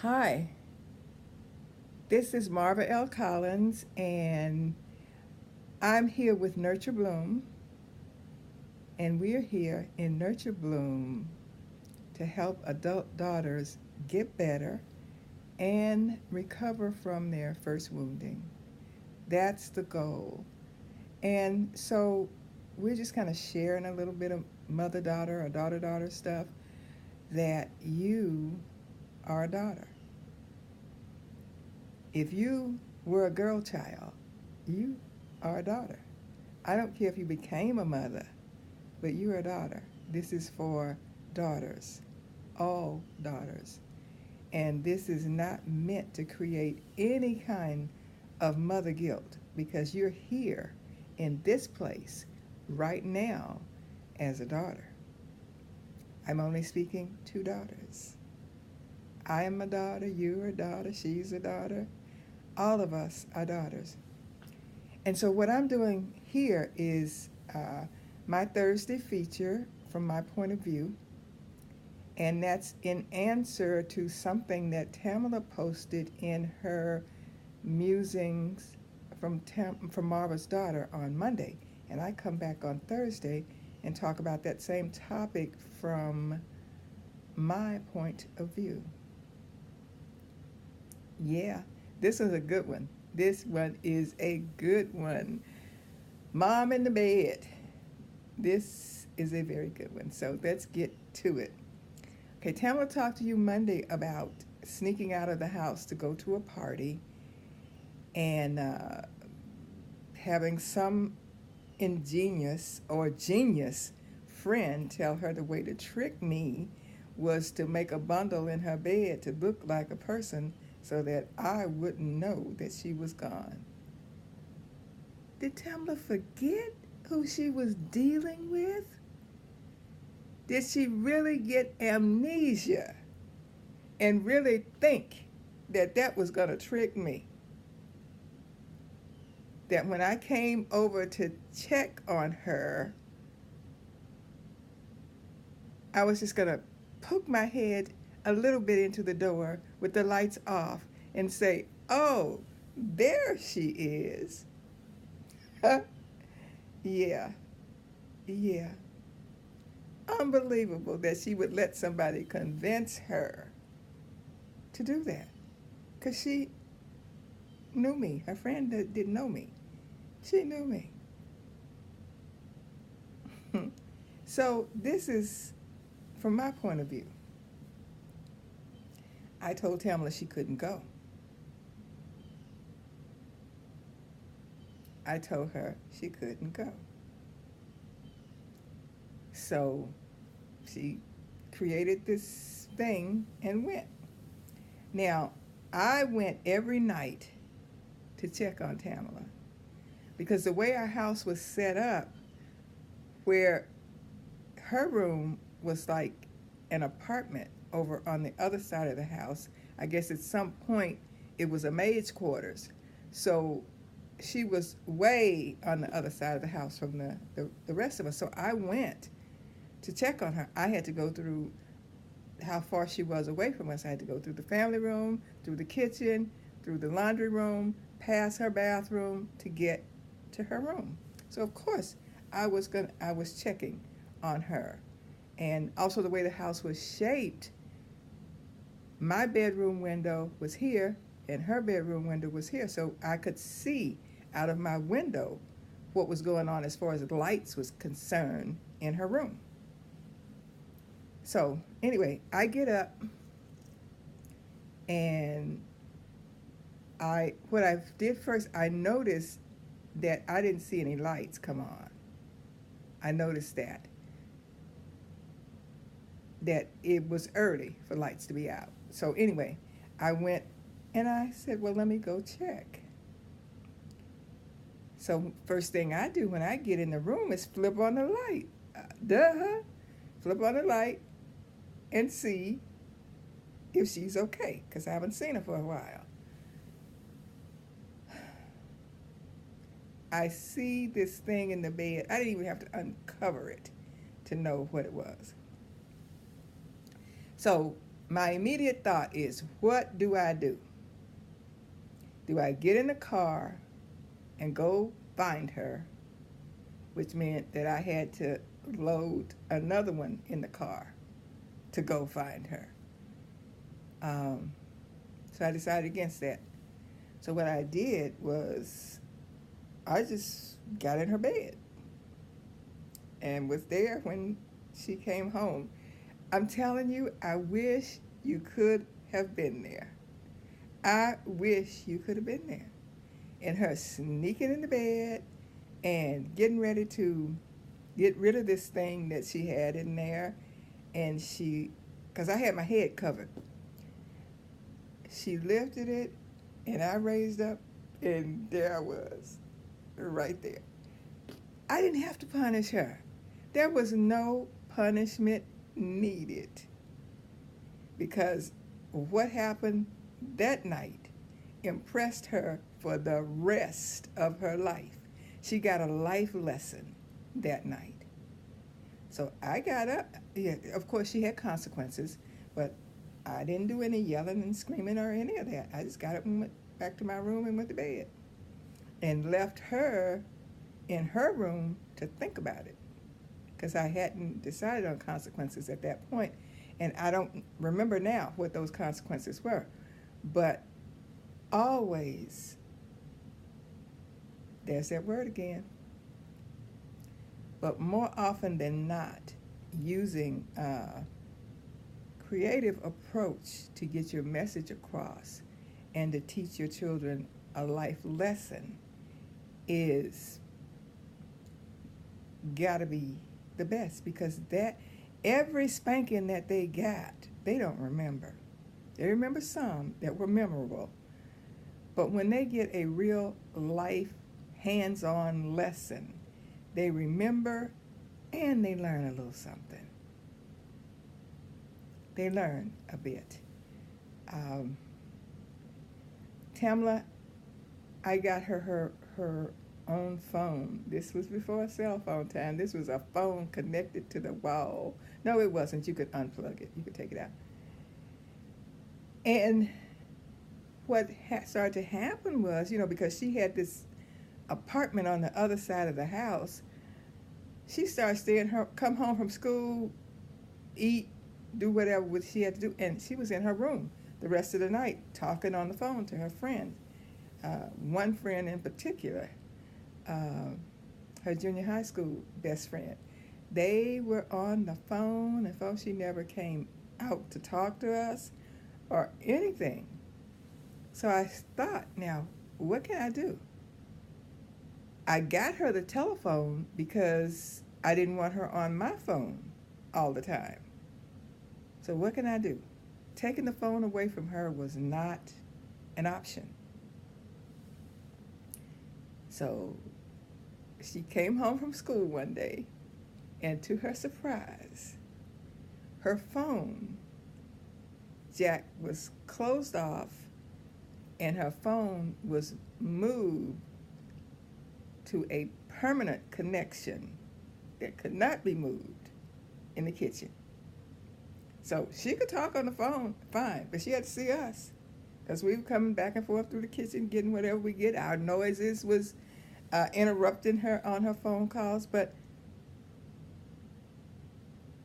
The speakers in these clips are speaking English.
Hi, this is Marva L. Collins, and I'm here with Nurture Bloom, and we're here in Nurture Bloom to help adult daughters get better and recover from their first wounding. That's the goal. And so we're just kind of sharing a little bit of mother daughter or daughter daughter stuff that you are a daughter. If you were a girl child, you are a daughter. I don't care if you became a mother, but you're a daughter. This is for daughters, all daughters. And this is not meant to create any kind of mother guilt because you're here in this place right now as a daughter. I'm only speaking to daughters. I am a daughter, you're a daughter, she's a daughter. All of us are daughters. And so, what I'm doing here is my Thursday feature from my point of view, and that's in answer to something that Tamala posted in her musings from Marva's daughter on Monday. And I come back on Thursday and talk about that same topic from my point of view. Yeah, this is a good one. This one is a good one. Mom in the bed. This is a very good one. So let's get to it. Okay, Tamara talked to you Monday about sneaking out of the house to go to a party and having some ingenious or genius friend tell her the way to trick me was to make a bundle in her bed to look like a person so that I wouldn't know that she was gone. Did Tamla forget who she was dealing with? Did she really get amnesia and really think that that was going to trick me? That when I came over to check on her, I was just going to poke my head a little bit into the door with the lights off and say, "Oh, there she is." Yeah, yeah. Unbelievable that she would let somebody convince her to do that. Because she knew me. Her friend didn't know me. She knew me. So, this is from my point of view. I told Tamala she couldn't go. I told her she couldn't go. So, she created this thing and went. Now, I went every night to check on Tamala because the way our house was set up, where her room was like an apartment over on the other side of the house. I guess at some point it was a maid's quarters. So she was way on the other side of the house from the rest of us. So I went to check on her. I had to go through how far she was away from us. I had to go through the family room, through the kitchen, through the laundry room, past her bathroom to get to her room. So of course I was checking on her. And also the way the house was shaped, my bedroom window was here and her bedroom window was here. So I could see out of my window what was going on as far as the lights was concerned in her room. So anyway, I get up and I what I did first, I noticed that I didn't see any lights come on. I noticed that it was early for lights to be out. So anyway, I went and I said, "Well, let me go check." So first thing I do when I get in the room is flip on the light. Duh. Flip on the light and see if she's okay because I haven't seen her for a while. I see this thing in the bed. I didn't even have to uncover it to know what it was. So my immediate thought is, what do I do? Do I get in the car and go find her, which meant that I had to load another one in the car to go find her. So I decided against that. So what I did was I just got in her bed and was there when she came home. I'm telling you, I wish you could have been there. I wish you could have been there. And her sneaking in the bed and getting ready to get rid of this thing that she had in there. And because I had my head covered, she lifted it and I raised up and there I was, right there. I didn't have to punish her. There was no punishment needed because what happened that night impressed her for the rest of her life. She got a life lesson that night. So I got up. Yeah, of course, she had consequences, but I didn't do any yelling and screaming or any of that. I just got up and went back to my room and went to bed and left her in her room to think about it because I hadn't decided on consequences at that point, and I don't remember now what those consequences were. But always, there's that word again, but more often than not, using a creative approach to get your message across and to teach your children a life lesson is gotta be the best, because that every spanking that they got, they don't remember. They remember some that were memorable, but when they get a real life hands-on lesson, they remember and they learn a little something. They learn a bit. Tamla, I got her own phone. This was before cell phone time. This was a phone connected to the wall. No, it wasn't. You could unplug it. You could take it out. And what started to happen was, because she had this apartment on the other side of the house, she started come home from school, eat, do whatever she had to do, and she was in her room the rest of the night talking on the phone to her friend. One friend in particular, her junior high school best friend. They were on the phone, and folks, she never came out to talk to us or anything. So I thought, now, what can I do? I got her the telephone because I didn't want her on my phone all the time. So what can I do? Taking the phone away from her was not an option. So she came home from school one day, and to her surprise, her phone jack was closed off and her phone was moved to a permanent connection that could not be moved in the kitchen. So she could talk on the phone fine, but she had to see us because we were coming back and forth through the kitchen, getting whatever we get. Our noises was interrupting her on her phone calls, but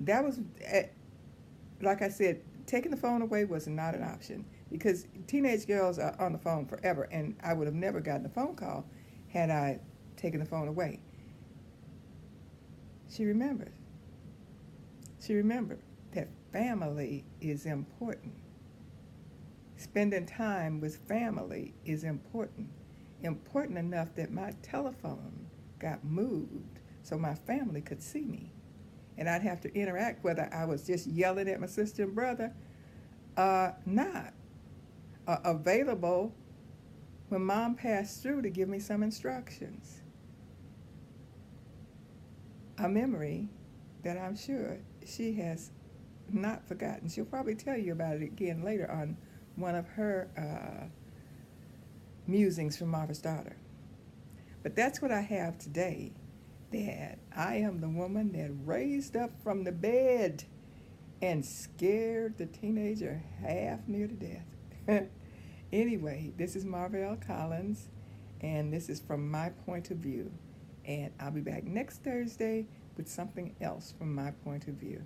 that was, like I said, taking the phone away was not an option because teenage girls are on the phone forever, and I would have never gotten a phone call had I taken the phone away. She remembered. She remembered that family is important. Spending time with family is important. Important enough that my telephone got moved so my family could see me. And I'd have to interact whether I was just yelling at my sister and brother, not available when Mom passed through to give me some instructions. A memory that I'm sure she has not forgotten. She'll probably tell you about it again later on one of her musings from Martha's Daughter. But that's what I have today, that I am the woman that raised up from the bed and scared the teenager half near to death. Anyway, this is Marvell Collins, and this is from my point of view. And I'll be back next Thursday with something else from my point of view.